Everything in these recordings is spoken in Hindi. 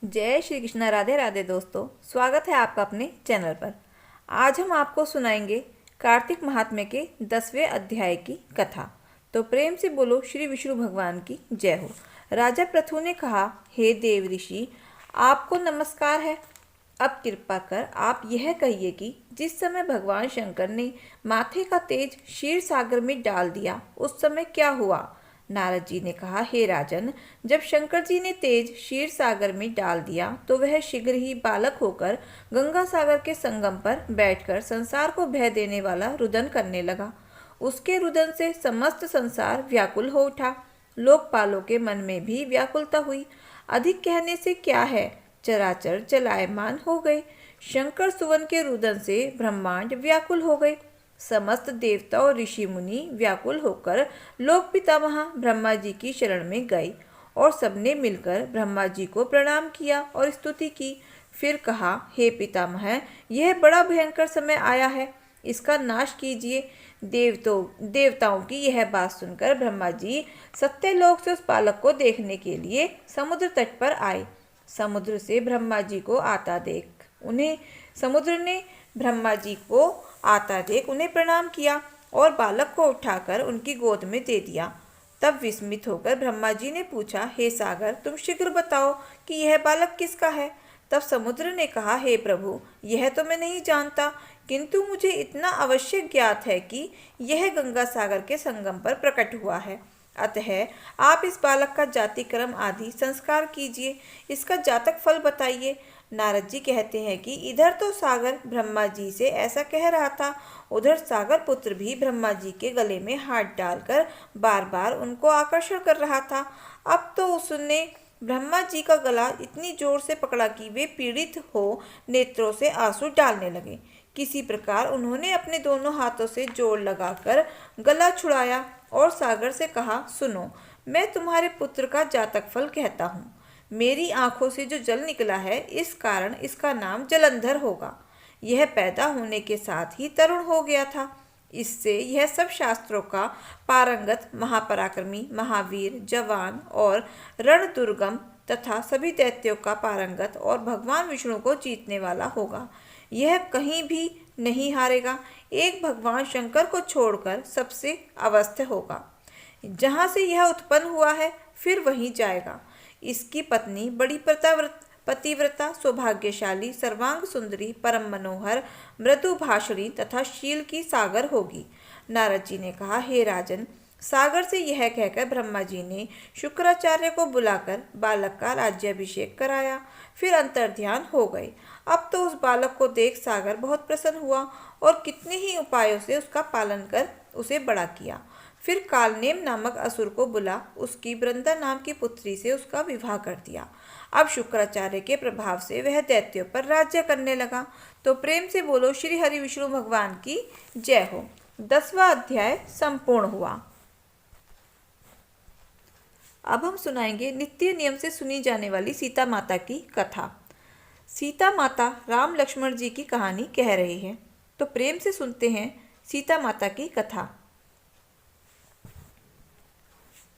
जय श्री कृष्ण। राधे राधे दोस्तों, स्वागत है आपका अपने चैनल पर। आज हम आपको सुनाएंगे कार्तिक महात्म्य के 10वें अध्याय की कथा। तो प्रेम से बोलो श्री विष्णु भगवान की जय हो। राजा पृथु ने कहा, हे देव ऋषि, आपको नमस्कार है। अब कृपा कर आप यह कहिए कि जिस समय भगवान शंकर ने माथे का तेज क्षीर सागर में डाल दिया उस समय क्या हुआ। नारद जी ने कहा, हे राजन, जब शंकर जी ने तेज क्षीर सागर में डाल दिया तो वह शीघ्र ही बालक होकर गंगा सागर के संगम पर बैठकर संसार को भय देने वाला रुदन करने लगा। उसके रुदन से समस्त संसार व्याकुल हो उठा। लोकपालों के मन में भी व्याकुलता हुई। अधिक कहने से क्या है, चराचर चलायमान हो गए। शंकर सुवन के रुदन से ब्रह्मांड व्याकुल हो गए। समस्त देवता और ऋषि मुनि व्याकुल होकर लोक पितामह ब्रह्मा जी की शरण में गए और सबने मिलकर ब्रह्मा जी को प्रणाम किया और स्तुति की। फिर कहा, हे पितामह, यह बड़ा भयंकर समय आया है, इसका नाश कीजिए। देवताओं की यह बात सुनकर ब्रह्मा जी सत्यलोक से उस बालक को देखने के लिए समुद्र तट पर आए। समुद्र से ब्रह्मा जी को आता देख उन्हें समुद्र ने ब्रह्मा जी को आता देख उन्हें प्रणाम किया और बालक को उठाकर उनकी गोद में दे दिया। तब विस्मित होकर ब्रह्मा जी ने पूछा, हे सागर, तुम शीघ्र बताओ कि यह बालक किसका है। तब समुद्र ने कहा, हे प्रभु, यह तो मैं नहीं जानता, किंतु मुझे इतना अवश्य ज्ञात है कि यह गंगा सागर के संगम पर प्रकट हुआ है। अतः आप इस बालक का जाति क्रम आदि संस्कार कीजिए, इसका जातक फल बताइए। नारद जी कहते हैं कि इधर तो सागर ब्रह्मा जी से ऐसा कह रहा था, उधर सागर पुत्र भी ब्रह्मा जी के गले में हाथ डालकर बार बार उनको आकर्षण कर रहा था। अब तो उसने ब्रह्मा जी का गला इतनी जोर से पकड़ा कि वे पीड़ित हो नेत्रों से आंसू डालने लगे। किसी प्रकार उन्होंने अपने दोनों हाथों से जोर लगाकर गला छुड़ाया और सागर से कहा, सुनो, मैं तुम्हारे पुत्र का जातक फल कहता हूँ। मेरी आंखों से जो जल निकला है, इस कारण इसका नाम जलंधर होगा। यह पैदा होने के साथ ही तरुण हो गया था। इससे यह सब शास्त्रों का पारंगत, महापराक्रमी, महावीर, जवान और रण दुर्गम तथा सभी दैत्यों का पारंगत और भगवान विष्णु को जीतने वाला होगा। यह कहीं भी नहीं हारेगा। एक भगवान शंकर को छोड़कर सबसे अवस्थ होगा। जहाँ से यह उत्पन्न हुआ है फिर वहीं जाएगा। इसकी पत्नी बड़ी पतिव्रता, सौभाग्यशाली, सर्वांग सुंदरी, परम मनोहर, मृदु भाषणी तथा शील की सागर होगी। नारद जी ने कहा, हे राजन, सागर से यह कहकर ब्रह्मा जी ने शुक्राचार्य को बुलाकर बालक का राज्याभिषेक कराया। फिर अंतर्ध्यान हो गए। अब तो उस बालक को देख सागर बहुत प्रसन्न हुआ और कितने ही उपायों से उसका पालन कर उसे बड़ा किया। फिर कालनेम नामक असुर को बुला उसकी वृंदा नाम की पुत्री से उसका विवाह कर दिया। अब शुक्राचार्य के प्रभाव से वह दैत्यों पर राज्य करने लगा। तो प्रेम से बोलो श्री हरि विष्णु भगवान की जय हो। 10वां अध्याय संपूर्ण हुआ। अब हम सुनाएंगे नित्य नियम से सुनी जाने वाली सीता माता की कथा। सीता माता राम लक्ष्मण जी की कहानी कह रही है, तो प्रेम से सुनते हैं सीता माता की कथा।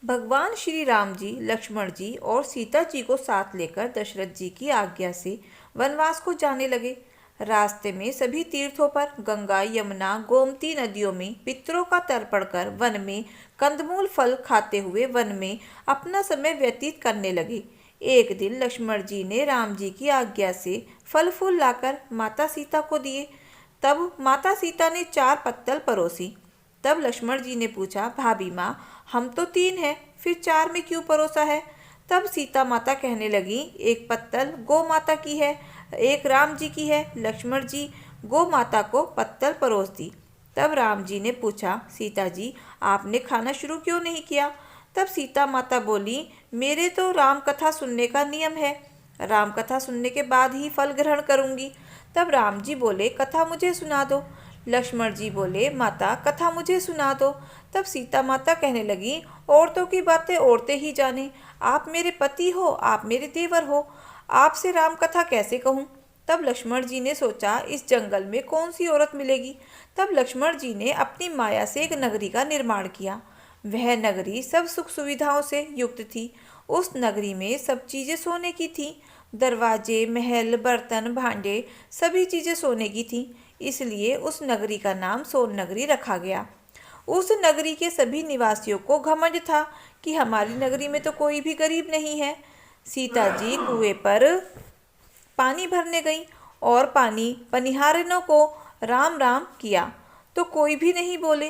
भगवान श्री राम जी, लक्ष्मण जी और सीता जी को साथ लेकर दशरथ जी की आज्ञा से वनवास को जाने लगे। रास्ते में सभी तीर्थों पर, गंगा, यमुना, गोमती नदियों में पितरों का तर्पण कर वन में कंदमूल फल खाते हुए वन में अपना समय व्यतीत करने लगे। एक दिन लक्ष्मण जी ने राम जी की आज्ञा से फल फूल लाकर माता सीता को दिए। तब माता सीता ने 4 पत्तल परोसी। तब लक्ष्मण जी ने पूछा, भाभी माँ, हम तो 3 हैं, फिर 4 में क्यों परोसा है। तब सीता माता कहने लगी, एक पत्तल गौ माता की है, एक राम जी की है। लक्ष्मण जी गौ माता को पत्तल परोस दी। तब राम जी ने पूछा, सीता जी, आपने खाना शुरू क्यों नहीं किया। तब सीता माता बोली, मेरे तो राम कथा सुनने का नियम है, राम कथा सुनने के बाद ही फल ग्रहण करूंगी। तब राम जी बोले, कथा मुझे सुना दो। लक्ष्मण जी बोले, माता कथा मुझे सुना दो। तब सीता माता कहने लगी, औरतों की बातें औरतें ही जाने, आप मेरे पति हो, आप मेरे देवर हो, आपसे राम कथा कैसे कहूँ। तब लक्ष्मण जी ने सोचा, इस जंगल में कौन सी औरत मिलेगी। तब लक्ष्मण जी ने अपनी माया से एक नगरी का निर्माण किया। वह नगरी सब सुख सुविधाओं से युक्त थी। उस नगरी में सब चीजें सोने की थी। दरवाजे, महल, बर्तन, भांडे सभी चीज़ें सोने की थीं, इसलिए उस नगरी का नाम सोन नगरी रखा गया। उस नगरी के सभी निवासियों को घमंड था कि हमारी नगरी में तो कोई भी गरीब नहीं है। सीता जी कुएं पर पानी भरने गई और पानी पनिहारनों को राम राम किया तो कोई भी नहीं बोले,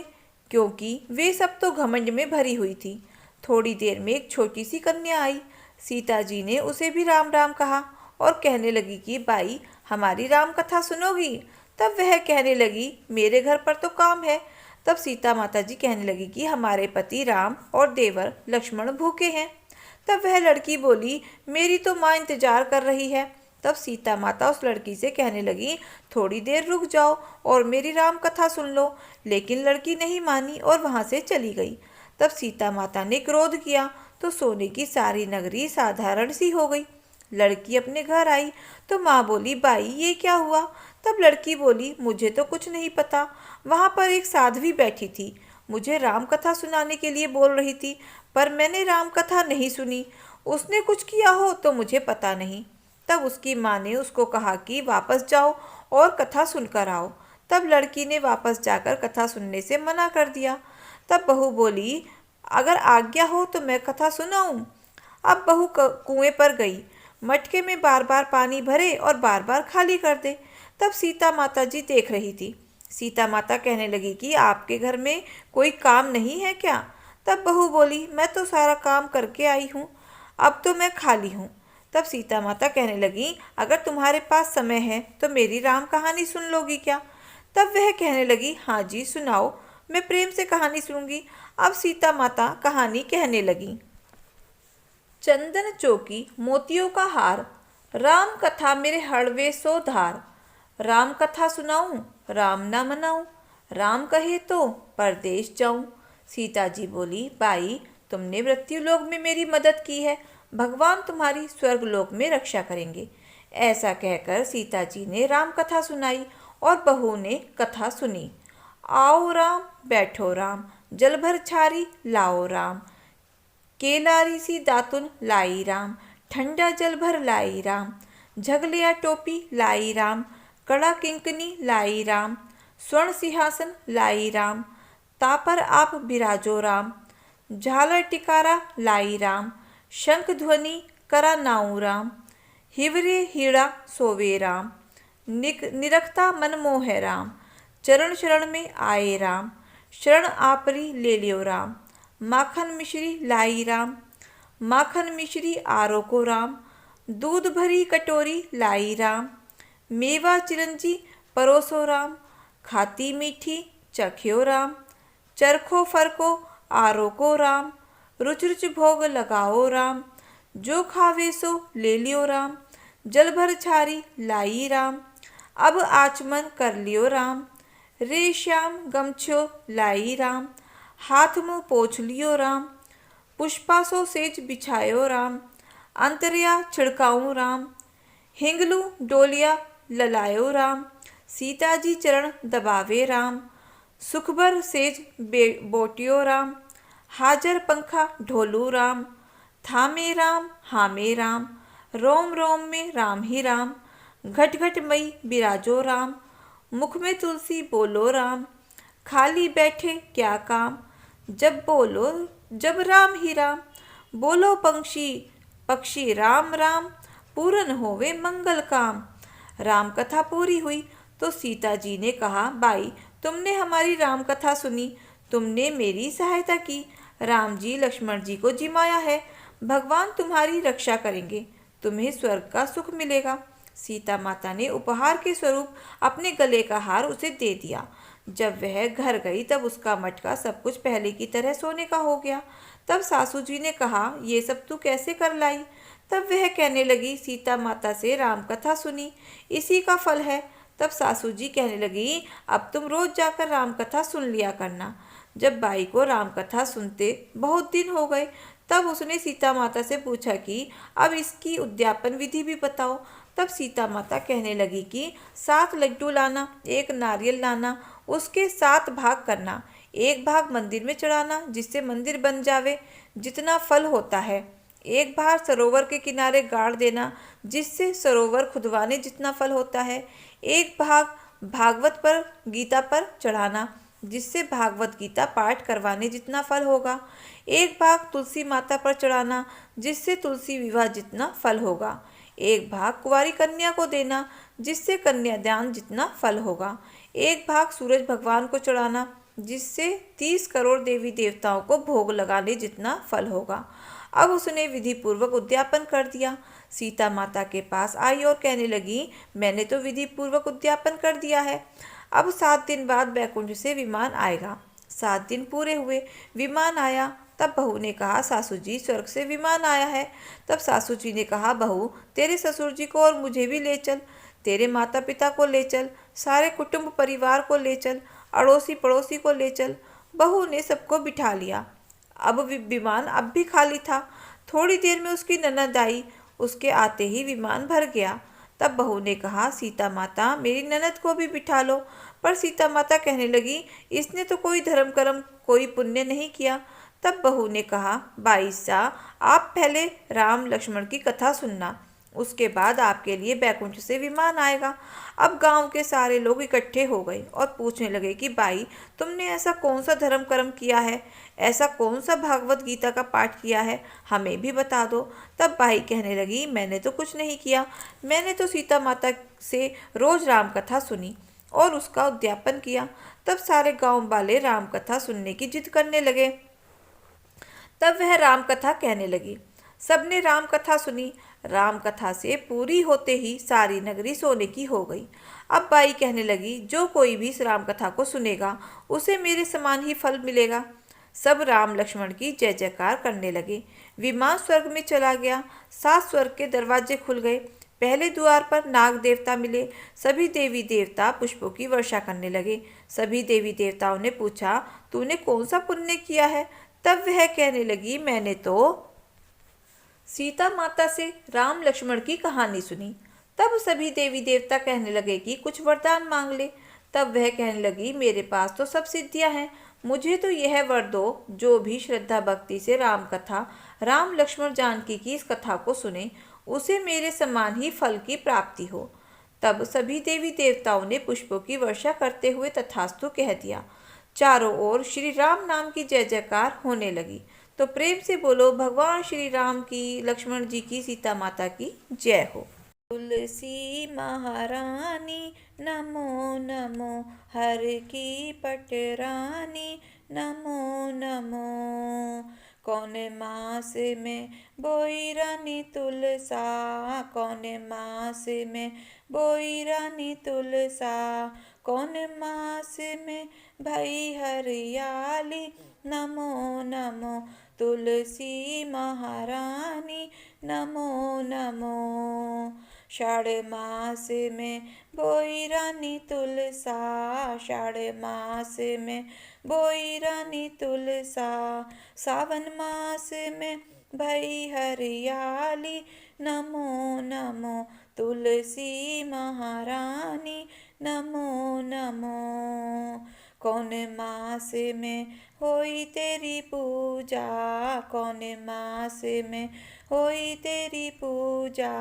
क्योंकि वे सब तो घमंड में भरी हुई थी। थोड़ी देर में एक छोटी सी कन्या आई। सीता जी ने उसे भी राम राम कहा और कहने लगी कि बाई, हमारी राम कथा सुनोगी? तब वह कहने लगी, मेरे घर पर तो काम है। तब सीता माता जी कहने लगी कि हमारे पति राम और देवर लक्ष्मण भूखे हैं। तब वह लड़की बोली, मेरी तो माँ इंतजार कर रही है। तब सीता माता उस लड़की से कहने लगी, थोड़ी देर रुक जाओ और मेरी राम कथा सुन लो। लेकिन लड़की नहीं मानी और वहाँ से चली गई। तब सीता माता ने क्रोध किया तो सोने की सारी नगरी साधारण सी हो गई। लड़की अपने घर आई तो माँ बोली, बाई ये क्या हुआ? तब लड़की बोली, मुझे तो कुछ नहीं पता। वहाँ पर एक साध्वी बैठी थी, मुझे राम कथा सुनाने के लिए बोल रही थी, पर मैंने राम कथा नहीं सुनी। उसने कुछ किया हो तो मुझे पता नहीं। तब उसकी माँ ने उसको कहा कि वापस जाओ और कथा सुनकर आओ। तब लड़की ने वापस जाकर कथा सुनने से मना कर दिया। तब बहू बोली, अगर आज्ञा हो तो मैं कथा सुनाऊं। अब बहू कुएं पर गई, मटके में बार बार पानी भरे और बार बार खाली कर दे। तब सीता माता जी देख रही थी। सीता माता कहने लगी कि आपके घर में कोई काम नहीं है क्या? तब बहू बोली, मैं तो सारा काम करके आई हूँ, अब तो मैं खाली हूँ। तब सीता माता कहने लगी, अगर तुम्हारे पास समय है तो मेरी राम कहानी सुन लोगी क्या? तब वह कहने लगी, हाँ जी सुनाओ, मैं प्रेम से कहानी सुनूंगी। अब सीता माता कहानी कहने लगी। चंदन चौकी मोतियों का हार, राम कथा मेरे हड़वे सो धार। राम कथा सुनाऊं, राम ना मनाऊं, राम कहे तो परदेश जाऊं। सीता जी बोली, बाई तुमने मृत्युलोक में मेरी मदद की है, भगवान तुम्हारी स्वर्गलोक में रक्षा करेंगे। ऐसा कहकर सीता जी ने राम कथा सुनाई और बहू ने कथा सुनी। आओ राम बैठो राम, जल भर छारी लाओ राम। केलारी सी दातुन लाई राम, ठंडा जल भर लाई राम। झगलिया टोपी लाई राम, कड़ा किंकनी लाई राम। स्वर्ण सिंहासन लाई राम, तापर आप बिराजो राम। झालर टिकारा लाई राम, शंख ध्वनि करा नाऊ राम। हिवरे हीड़ा सोवे राम, निरखता मन मोह राम। चरण शरण में आए राम, शरण आपरी ले लियो राम। माखन मिश्री लाई राम, माखन मिश्री आरो को राम। दूध भरी कटोरी लाई राम, मेवा चिरंजी परोसो राम। खाती मीठी चख्यो राम, चरखो फरको आरो को राम। रुच रुच भोग लगाओ राम, जो खावे सो ले लियो राम। जल भर छारी लाई राम, अब आचमन कर लियो राम। रे श्याम गमछो लाई राम, हाथ मुँह पोछ लियो राम। पुष्पासो सेज बिछायो राम, अंतरिया छिड़काऊँ राम। हिंगलू डोलिया ललायो राम, सीता जी चरण दबावे राम। सुखबर सेज बोटियो राम, हाजर पंखा ढोलू राम। थामे राम हामे राम, रोम रोम में राम ही राम। घट घट मई बिराजो राम, मुख में तुलसी बोलो राम। खाली बैठे क्या काम, जब बोलो जब राम ही राम। बोलो पंक्षी पक्षी राम राम, पूरन होवे मंगल काम। राम कथा पूरी हुई तो सीता जी ने कहा, बाई तुमने हमारी राम कथा सुनी, तुमने मेरी सहायता की। राम जी लक्ष्मण जी को जिमाया है, भगवान तुम्हारी रक्षा करेंगे, तुम्हें स्वर्ग का सुख मिलेगा। सीता माता ने उपहार के स्वरूप अपने गले का हार उसे दे दिया। जब वह घर गई तब उसका मटका सब कुछ पहले की तरह सोने का हो गया। तब सासू जी ने कहा, ये सब तू कैसे कर लाई? तब वह कहने लगी, सीता माता से राम कथा सुनी, इसी का फल है। तब सासू जी कहने लगी, अब तुम रोज जाकर राम कथा सुन लिया करना। जब बाई को राम कथा सुनते बहुत दिन हो गए, तब उसने सीता माता से पूछा कि अब इसकी उद्यापन विधि भी बताओ। तब सीता माता कहने लगी कि 7 लड्डू लाना, 1 नारियल लाना, उसके 7 भाग करना, 1 भाग मंदिर में चढ़ाना जिससे मंदिर बन जावे, जितना फल होता है एक भार सरोवर के किनारे गाड़ देना, जिससे सरोवर खुदवाने जितना फल होता है। एक भाग भागवत पर गीता पर चढ़ाना, जिससे भागवत गीता पाठ करवाने जितना फल होगा। एक भाग तुलसी माता पर चढ़ाना, जिससे तुलसी विवाह जितना फल होगा। एक भाग कुंवारी कन्या को देना, जिससे कन्यादान जितना फल होगा। एक भाग सूरज भगवान को चढ़ाना, जिससे 30 करोड़ देवी देवताओं को भोग लगाने जितना फल होगा। अब उसने विधि पूर्वक उद्यापन कर दिया। सीता माता के पास आई और कहने लगी, मैंने तो विधि पूर्वक उद्यापन कर दिया है। अब 7 दिन बाद बैकुंठ से विमान आएगा। 7 दिन पूरे हुए, विमान आया। तब बहू ने कहा, सासू जी स्वर्ग से विमान आया है। तब सासू जी ने कहा, बहू तेरे ससुर जी को और मुझे भी ले चल, तेरे माता पिता को ले चल, सारे कुटुंब परिवार को ले चल, अड़ोसी पड़ोसी को ले चल। बहू ने सबको बिठा लिया। अब विमान अब भी खाली था। थोड़ी देर में उसकी ननद आई। उसके आते ही विमान भर गया। तब बहू ने कहा, सीता माता मेरी ननद को भी बिठा लो। पर सीता माता कहने लगी, इसने तो कोई धर्म कर्म कोई पुण्य नहीं किया। तब बहू ने कहा, बाईसा आप पहले राम लक्ष्मण की कथा सुनना, उसके बाद आपके लिए बैकुंठ से विमान आएगा। अब गांव के सारे लोग इकट्ठे हो गए और पूछने लगे कि भाई तुमने ऐसा कौन सा धर्म कर्म किया है, ऐसा कौन सा भागवत गीता का पाठ किया है, हमें भी बता दो। तब भाई कहने लगी, मैंने तो कुछ नहीं किया, मैंने तो सीता माता से रोज राम कथा सुनी और उसका उद्यापन किया। तब सारे गांव वाले राम कथा सुनने की जिद करने लगे। तब वह राम कथा कहने लगी। सबने राम कथा सुनी। राम कथा से पूरी होते ही सारी नगरी सोने की हो गई। अब बाई कहने लगी, जो कोई भी इस राम कथा को सुनेगा उसे मेरे समान ही फल मिलेगा। सब राम लक्ष्मण की जय जयकार करने लगे। विमान स्वर्ग में चला गया। 7 स्वर्ग के दरवाजे खुल गए। पहले द्वार पर नाग देवता मिले। सभी देवी देवता पुष्पों की वर्षा करने लगे। सभी देवी देवताओं ने पूछा, तूने कौन सा पुण्य किया है? तब वह कहने लगी, मैंने तो सीता माता से राम लक्ष्मण की कहानी सुनी। तब सभी देवी देवता कहने लगे कि कुछ वरदान मांग ले। तब वह कहने लगी, मेरे पास तो सब सिद्धियां हैं, मुझे तो यह वर दो, जो भी श्रद्धा भक्ति से राम कथा राम लक्ष्मण जानकी की इस कथा को सुने उसे मेरे समान ही फल की प्राप्ति हो। तब सभी देवी देवताओं ने पुष्पों की वर्षा करते हुए तथास्तु कह दिया। चारों ओर श्री राम नाम की जय जयकार होने लगी। तो प्रेम से बोलो, भगवान श्री राम की, लक्ष्मण जी की, सीता माता की जय हो। तुलसी महारानी नमो नमो, हर की पटरानी नमो नमो। कौन मास में बोई रानी तुलसा, कौन मास में बोई रानी तुलसा, कौन मास में भई हरियाली नमो नमो, तुलसी महारानी नमो नमो। षाढ़ मास में बोई रानी तुलसा, षाढ़ मास में बोई रानी तुलसा, सावन मास में भई हरियाली नमो नमो, तुलसी महारानी नमो नमो। कौन मास में होई तेरी पूजा, कौन मास में होई तेरी पूजा,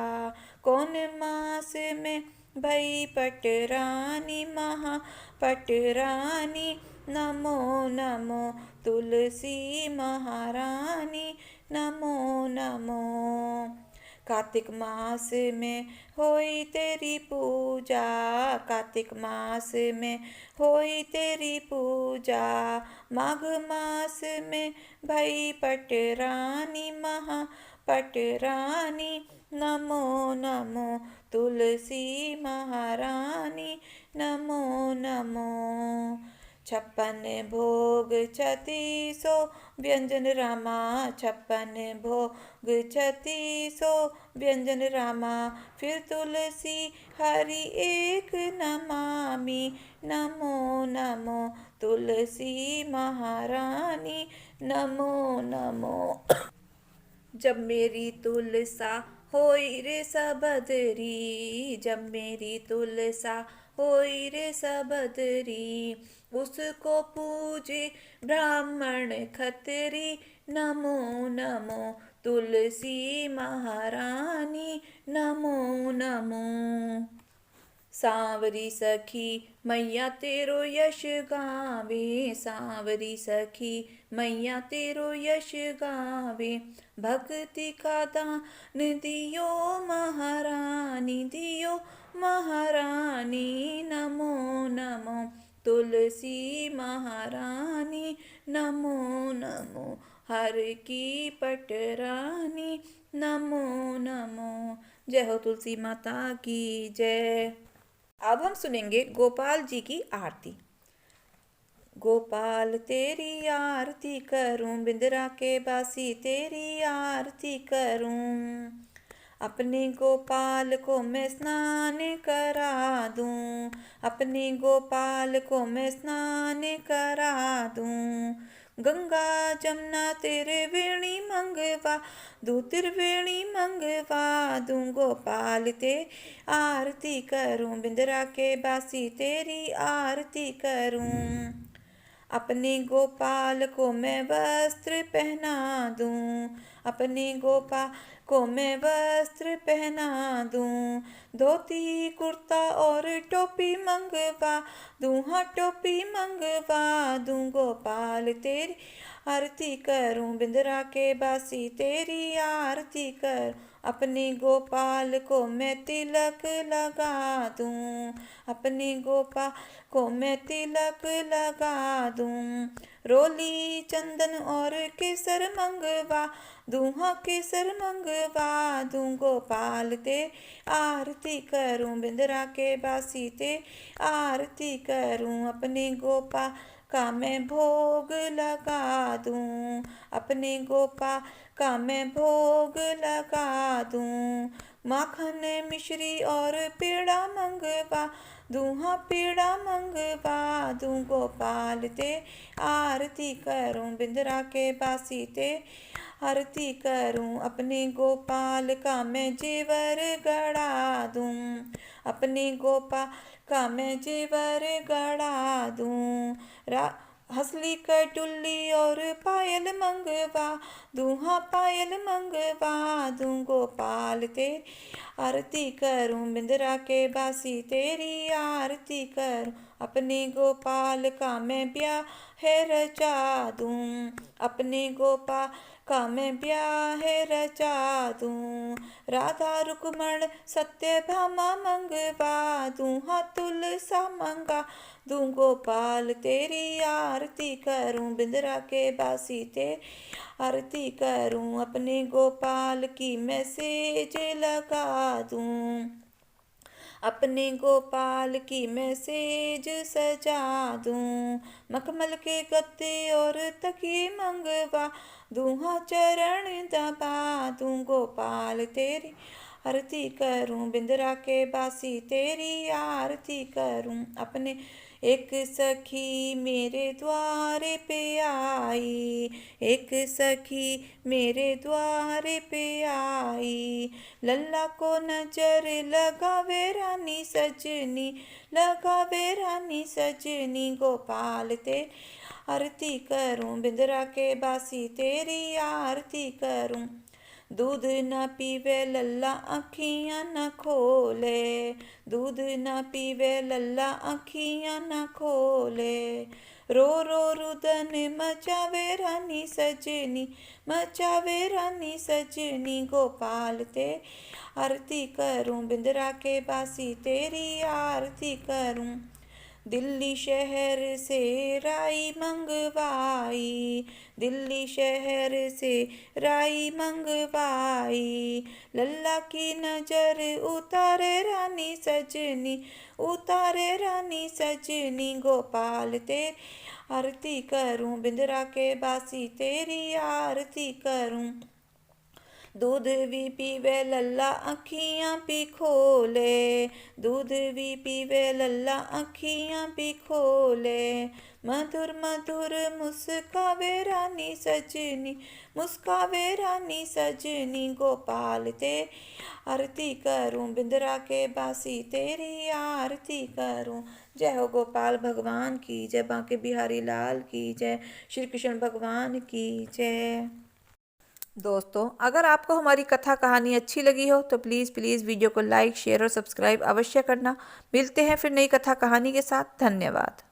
कौन मास में भई पटरानी महा पटरानी नमो नमो, तुलसी महारानी नमो नमो। कार्तिक मास में होई तेरी पूजा, कार्तिक मास में होई तेरी पूजा, माघ मास में भई पटरानी महा पटरानी नमो नमो, तुलसी महारानी नमो नमो। 56 भोग 3600 व्यंजन रामा, 56 भोग 3600 व्यंजन रामा, फिर तुलसी हरि एक नमामि नमो नमो, तुलसी महारानी नमो नमो। जब मेरी तुलसा होई रे सबदरी, जब मेरी तुलसा होई रे सबदरी, उसको पूजे ब्राह्मण खत्री नमो नमो, तुलसी महारानी नमो नमो। सांवरी सखी मैया तेरो यश गावे, सांवरी सखी मैया तेरो यश गावे। भक्ति का दान दियो महारानी, दियो महारानी नमो नमो। तुलसी महारानी नमो नमो। हर की पटरानी नमो नमो। जय हो तुलसी माता की जय। अब हम सुनेंगे गोपाल जी की आरती। गोपाल तेरी आरती करूं, बिंद्रा के बासी तेरी आरती करूं। अपने गोपाल को मैं स्नान करा दूं, अपने गोपाल को मैं स्नान करा दूं। गंगा जमुना त्रिवेणी मंगवा दूं, त्रिवेणी मंगवा दूं। गोपाल ते आरती करूं, बिंद्रा के बासी तेरी आरती करूं। अपने गोपाल को मैं वस्त्र पहना दूं, अपने गोपाल को मैं वस्त्र पहना दूं। धोती कुर्ता और टोपी मंगवा दूं, हाँ टोपी मंगवा दूं। गोपाल तेरी आरती करूं, बिंद्रा के बासी तेरी आरती कर। अपने गोपाल को मैं तिलक लगा दूं, अपने गोपाल को मैं तिलक लगा दूं। रोली चंदन और केसर मंगवा दूं, हाँ केसर मंगवा दूं। गोपाल ते आरती करूं, बिंद्रा के बासी ते आरती करूं। अपने गोपाल का मैं भोग लगा दूं, अपने गोपाल का मैं भोग लगा दूं। माखन मिश्री और पेड़ा मंगवा दूं, हाँ पेड़ा मंगवा दूं। गोपाल ते आरती करूं, बिंद्रा के बासी ते आरती करूं। अपने गोपाल का मैं जेवर गड़ा दूं, अपने गोपाल का मैं जेवर गड़ा दूं। हंसली कटुल्ली और पायल मंगवा दूं, हाँ पायल मंगवा दूं। गोपाल तेरी आरती करूं, बिंद्रा के बासी तेरी आरती करूं। अपने गोपाल का मैं ब्याह रचा दूं, अपने गोपाल का मैं ब्याह रचा दूं। राधा रुक्मण सत्यभामा मंगवा दूं, हाँ तुलसा मंगा दूं। गोपाल तेरी आरती करूं, बिंद्रा के बासी तेरी आरती करूं। अपने गोपाल की मैं सेज लगा दूं, अपने गोपाल की मैं सेज सजा दूं। मखमल के गद्दे और तकिए मंगवा दूं, हाँ चरण दबा दूं। गोपाल तेरी आरती करूं, बिंद्रा के बासी तेरी आरती करूं। अपने एक सखी मेरे द्वारे पे आई, एक सखी मेरे द्वारे पे आई। लल्ला को नजर लगावे रानी सजनी, लगावे रानी सजनी। गोपाल तेरी आरती करूं, बिंद्रा के बासी तेरी आरती करूं। दूध न पीवे लल्ला अखियाँ न खोले, दूध न पीवे लल्ला अखियाँ न खोले। रो रो रुदन मचावे रानी सजनी, मचावे रानी सजनी। गोपाल ते आरती करूं, बिंद्रा के बासी तेरी आरती करूं। दिल्ली शहर से राई मंगवाई, दिल्ली शहर से राई मंगवाई। लल्ला की नजर उतारे रानी सजनी, उतारे रानी सजनी। गोपाल तेरी आरती करूं, बिंद्रा के बासी तेरी आरती करूं। दूध भी पीवे लल्ला अखियाँ भी खोले, दूध भी पीवे लल्ला अखियाँ भी खोले। मधुर मधुर मुस्कावे रानी सजनी, मुस्कावे रानी सजनी। गोपाल तेरी आरती करूं, बिंद्रा के बासी तेरी आरती करूं। जय हो गोपाल भगवान की जय, बांके बिहारी लाल की जय, श्री कृष्ण भगवान की जय। दोस्तों, अगर आपको हमारी कथा कहानी अच्छी लगी हो तो प्लीज़ वीडियो को लाइक, शेयर और सब्सक्राइब अवश्य करना। मिलते हैं फिर नई कथा कहानी के साथ। धन्यवाद।